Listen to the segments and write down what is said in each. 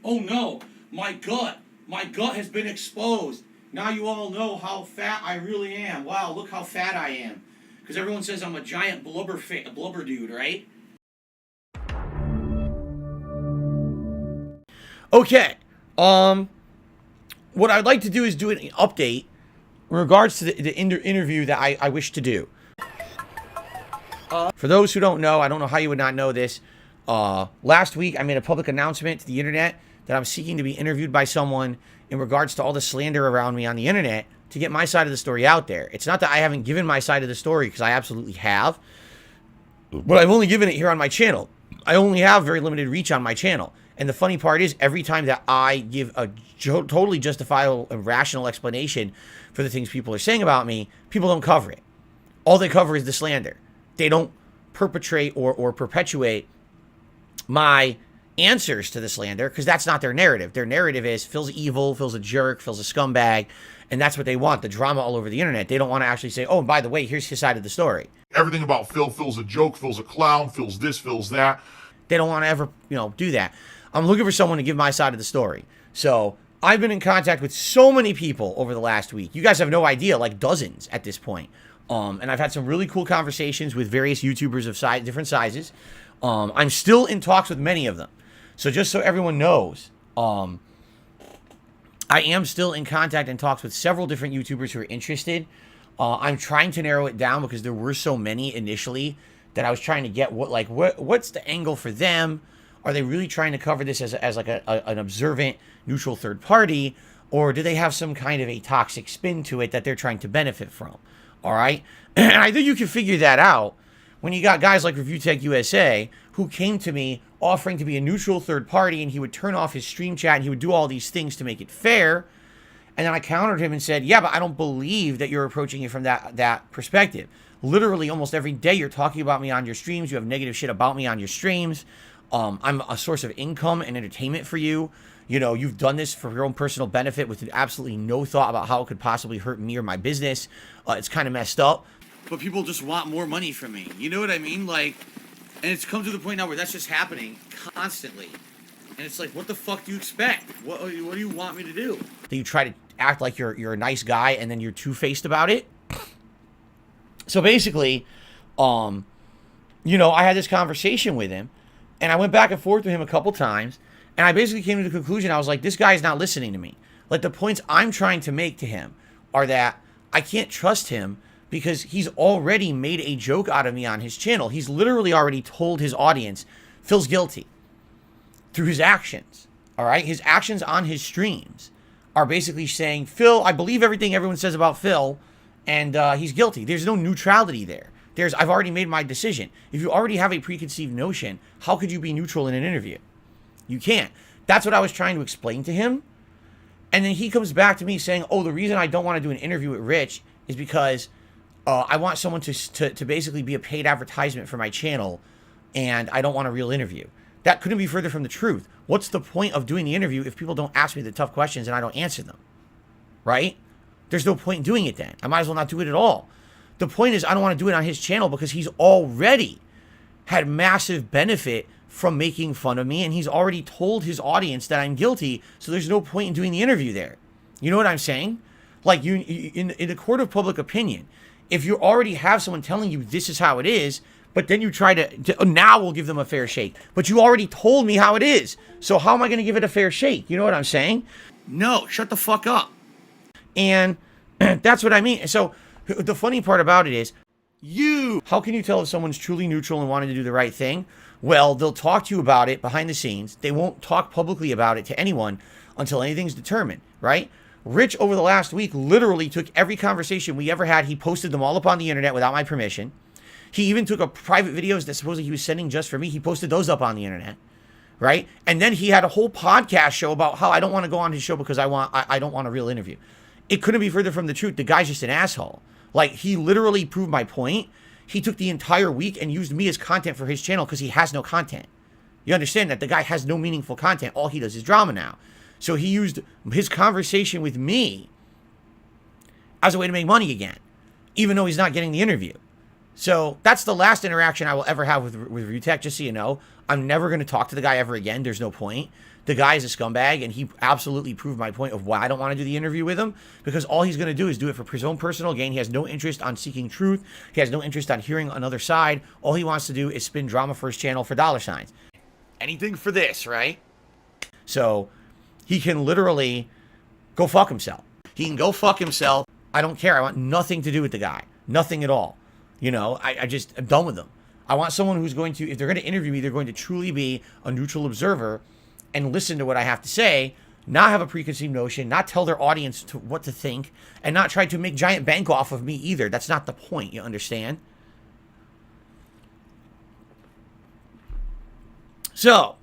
Oh no, my gut has been exposed. Now you all know how fat I really am. Wow, look how fat I am. Because everyone says I'm a giant blubber dude, right? Okay. What I'd like to do is do an update in regards to the interview that I wish to do. For those who don't know, I don't know how you would not know this. Last week, I made a public announcement to the internet that I'm seeking to be interviewed by someone in regards to all the slander around me on the internet to get my side of the story out there. It's not that I haven't given my side of the story, because I absolutely have, but I've only given it here on my channel. I only have very limited reach on my channel. And the funny part is, every time that I give a totally justifiable and rational explanation for the things people are saying about me, people don't cover it. All they cover is the slander. They don't perpetrate or perpetuate my answers to the slander, because that's not their narrative. Their narrative is Phil's evil, Phil's a jerk, Phil's a scumbag, and that's what they want, the drama all over the internet. They don't want to actually say, oh, and by the way, here's his side of the story. Everything about Phil's a joke, Phil's a clown, Phil's this, Phil's that. They don't want to ever, do that. I'm looking for someone to give my side of the story. So I've been in contact with so many people over the last week. You guys have no idea, like dozens at this point. And I've had some really cool conversations with various YouTubers of different sizes. I'm still in talks with many of them. So just so everyone knows, I am still in contact and talks with several different YouTubers who are interested. I'm trying to narrow it down because there were so many initially that I was trying to get what's the angle for them? Are they really trying to cover this as like an observant, neutral third party, or do they have some kind of a toxic spin to it that they're trying to benefit from? All right, and I think you can figure that out when you got guys like Review Tech USA who came to me offering to be a neutral third party, and he would turn off his stream chat and he would do all these things to make it fair. And then I countered him and said, yeah, but I don't believe that you're approaching it from that perspective. Literally almost every day you're talking about me on your streams. You have negative shit about me on your streams. I'm a source of income and entertainment for you. You've done this for your own personal benefit with absolutely no thought about how it could possibly hurt me or my business. It's kind of messed up. But people just want more money from me. You know what I mean? And it's come to the point now where that's just happening constantly. And it's like, what the fuck do you expect? What do you want me to do? That you try to act like you're a nice guy and then you're two-faced about it. So basically, I had this conversation with him, and I went back and forth with him a couple times, and I basically came to the conclusion, I was like, this guy is not listening to me. Like, the points I'm trying to make to him are that I can't trust him because he's already made a joke out of me on his channel. He's literally already told his audience Phil's guilty through his actions, all right? His actions on his streams are basically saying, Phil, I believe everything everyone says about Phil, and he's guilty. There's no neutrality there. I've already made my decision. If you already have a preconceived notion, how could you be neutral in an interview? You can't. That's what I was trying to explain to him. And then he comes back to me saying, oh, the reason I don't want to do an interview with Rich is because I want someone to basically be a paid advertisement for my channel, and I don't want a real interview. That couldn't be further from the truth. What's the point of doing the interview if people don't ask me the tough questions and I don't answer them? Right? There's no point in doing it then. I might as well not do it at all. The point is, I don't want to do it on his channel because he's already had massive benefit from making fun of me, and he's already told his audience that I'm guilty, so there's no point in doing the interview there. You know what I'm saying? Like, in a court of public opinion, if you already have someone telling you this is how it is, but then you try to now we'll give them a fair shake. But you already told me how it is, so how am I going to give it a fair shake? You know what I'm saying? No, shut the fuck up. And that's what I mean. So the funny part about it is, how can you tell if someone's truly neutral and wanting to do the right thing? Well, they'll talk to you about it behind the scenes. They won't talk publicly about it to anyone until anything's determined, right? Rich, over the last week, literally took every conversation we ever had. He posted them all up on the internet without my permission. He even took private videos that supposedly he was sending just for me. He posted those up on the internet, right? And then he had a whole podcast show about how I don't want to go on his show because I don't want a real interview. It couldn't be further from the truth. The guy's just an asshole. Like, he literally proved my point. He took the entire week and used me as content for his channel because he has no content. You understand that the guy has no meaningful content. All he does is drama now. So he used his conversation with me as a way to make money again, even though he's not getting the interview. So that's the last interaction I will ever have with Review Tech, just so you know. I'm never going to talk to the guy ever again. There's no point. the guy is a scumbag, and he absolutely proved my point of why I don't want to do the interview with him, because all he's going to do is do it for his own personal gain. He has no interest on seeking truth. He has no interest on hearing another side. All he wants to do is spin drama for his channel for dollar signs. Anything for this, right? So he can literally go fuck himself. He can go fuck himself. I don't care. I want nothing to do with the guy. Nothing at all. You know, I'm done with them. I want someone who's going to, if they're going to interview me, they're going to truly be a neutral observer and listen to what I have to say, not have a preconceived notion, not tell their audience what to think, and not try to make giant bank off of me either. That's not the point, you understand? So,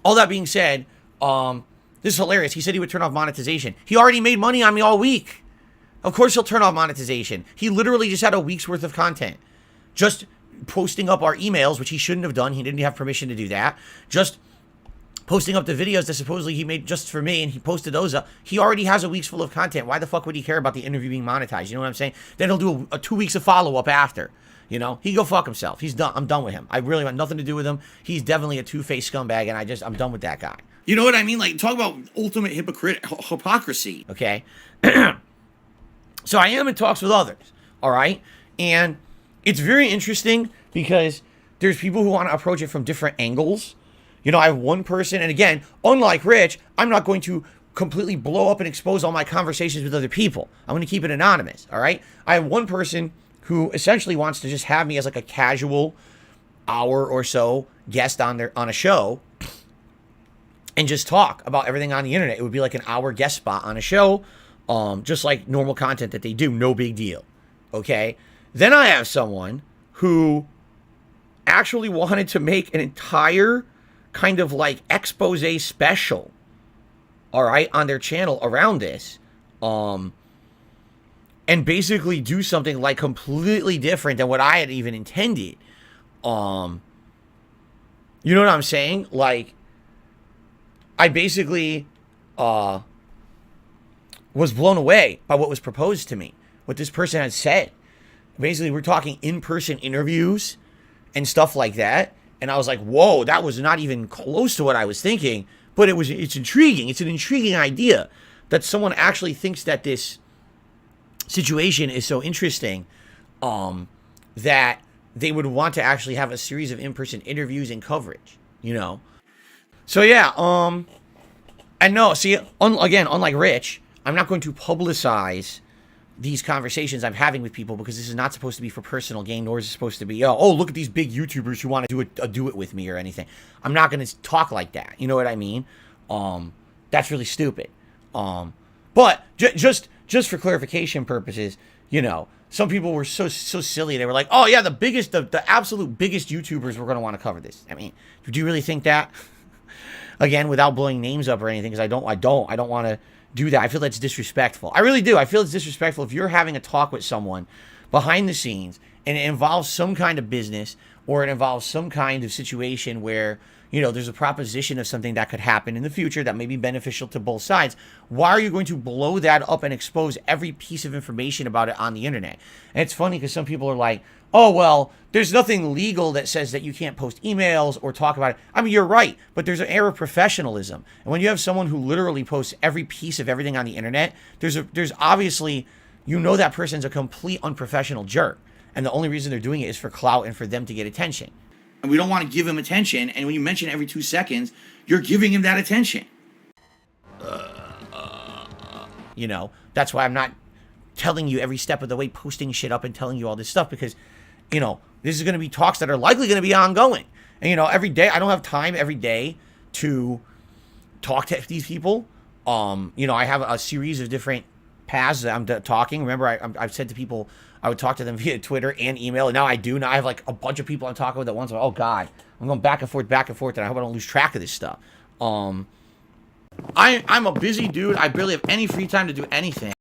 all that being said, this is hilarious. He said he would turn off monetization. He already made money on me all week. Of course he'll turn off monetization. He literally just had a week's worth of content. Just posting up our emails, which he shouldn't have done. He didn't have permission to do that. Just posting up the videos that supposedly he made just for me, and he posted those up. He already has a week's full of content. Why the fuck would he care about the interview being monetized? You know what I'm saying? Then he'll do a 2 weeks of follow-up after. You know? He go fuck himself. He's done. I'm done with him. I really want nothing to do with him. He's definitely a two-faced scumbag, and I'm done with that guy. You know what I mean? Like, talk about ultimate hypocrisy, okay? So I am in talks with others, all right? And it's very interesting because there's people who want to approach it from different angles. You know, I have one person, and again, unlike Rich, I'm not going to completely blow up and expose all my conversations with other people. I'm going to keep it anonymous, all right? I have one person who essentially wants to just have me as like a casual hour or so guest on a show and just talk about everything on the internet. It would be like an hour guest spot on a show, just like normal content that they do, no big deal, okay? Then I have someone who actually wanted to make an entire kind of like expose special, all right, on their channel around this, and basically do something like completely different than what I had even intended. You know what I'm saying? Like, I basically was blown away by what was proposed to me, what this person had said. Basically, we're talking in-person interviews and stuff like that. And I was like, whoa, that was not even close to what I was thinking. But it's intriguing. It's an intriguing idea that someone actually thinks that this situation is so interesting that they would want to actually have a series of in-person interviews and coverage, you know? So yeah, and no, see, again, unlike Rich, I'm not going to publicize these conversations I'm having with people because this is not supposed to be for personal gain, nor is it supposed to be, oh, look at these big YouTubers who want to do it with me or anything. I'm not going to talk like that. You know what I mean? That's really stupid. But just for clarification purposes, you know, some people were so silly. They were like, oh yeah, the absolute biggest YouTubers were going to want to cover this. I mean, do you really think that? Again, without blowing names up or anything, because I don't want to do that. I feel that's disrespectful. I really do. I feel it's disrespectful if you're having a talk with someone behind the scenes and it involves some kind of business or it involves some kind of situation where, you know, there's a proposition of something that could happen in the future that may be beneficial to both sides. Why are you going to blow that up and expose every piece of information about it on the internet? And it's funny because some people are like, oh, well, there's nothing legal that says that you can't post emails or talk about it. I mean, you're right, but there's an air of professionalism. And when you have someone who literally posts every piece of everything on the internet, there's obviously, you know, that person's a complete unprofessional jerk. And the only reason they're doing it is for clout and for them to get attention. And we don't want to give him attention. And when you mention every 2 seconds, you're giving him that attention. You know, that's why I'm not telling you every step of the way, posting shit up and telling you all this stuff, because, you know, this is going to be talks that are likely going to be ongoing. And, you know, every day, I don't have time every day to talk to these people. You know, I have a series of different paths that I'm talking. Remember, I've said to people I would talk to them via Twitter and email, and now I do. Now I have like a bunch of people I'm talking with at once. Oh God, I'm going back and forth, and I hope I don't lose track of this stuff. I'm a busy dude. I barely have any free time to do anything.